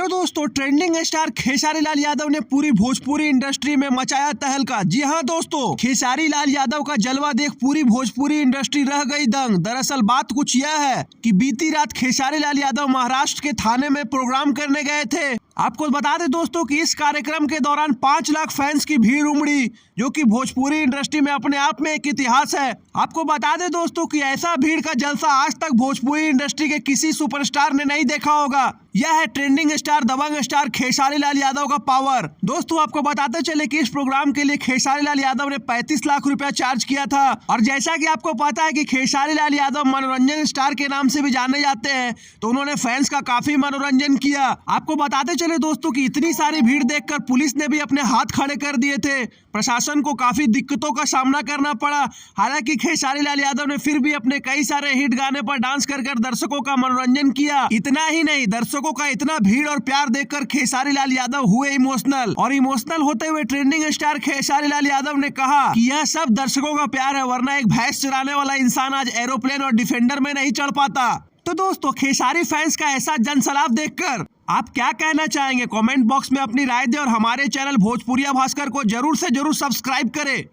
दोस्तों, trending star Khesari Lal Yadav ने पूरी भोजपुरी इंडस्ट्री में मचाया तहलका। जी हां दोस्तों, खेसारी लाल यादव का जलवा देख पूरी भोजपुरी इंडस्ट्री रह गई दंग। दरअसल बात कुछ यह है कि बीती रात खेसारी लाल यादव महाराष्ट्र के थाने में प्रोग्राम करने गए थे। आपको बता दें दोस्तों कि इस कार्यक्रम के दौरान 5 लाख फैंस की भीड़ उमड़ी, जो कि भोजपुरी इंडस्ट्री में अपने आप में एक इतिहास है। आपको बता दें दोस्तों कि ऐसा भीड़ का जलसा आज तक भोजपुरी इंडस्ट्री के किसी सुपरस्टार ने नहीं देखा होगा। यह है ट्रेंडिंग स्टार दबंग स्टार खेसारी लाल यादव का पावर। दोस्तों, आपको बताते चले कि इस प्रोग्राम के लिए खेसारी लाल यादव ने 35 लाख रुपया चार्ज किया था। और जैसा कि आपको पता है कि खेसारी लाल यादव मनोरंजन स्टार के नाम से भी जाने जाते हैं, तो उन्होंने फैंस का काफी मनोरंजन किया। आपको बताते चले दोस्तों कि इतनी सारी भीड़ देखकर पुलिस ने भी अपने हाथ खड़े कर दिए थे। प्रशासन को काफी दिक्कतों का सामना करना पड़ा। हालांकि खेसारी लाल यादव ने फिर भी अपने कई सारे हिट गाने पर डांस कर दर्शकों का मनोरंजन किया। इतना ही नहीं, दर्शकों का इतना भीड़ और प्यार देखकर खेसारी लाल यादव हुए इमोशनल। और इमोशनल होते हुए ट्रेंडिंग स्टार खेसारी लाल यादव ने कहा कि यह सब दर्शकों का प्यार है, वरना एक भैंस चराने वाला इंसान आज एरोप्लेन और डिफेंडर में नहीं चढ़ पाता। तो दोस्तों, खेसारी फैंस का ऐसा जनसलाब देखकर आप क्या कहना चाहेंगे? कमेंट बॉक्स में अपनी राय दें और हमारे चैनल भोजपुरिया भास्कर को जरूर से जरूर सब्सक्राइब करें।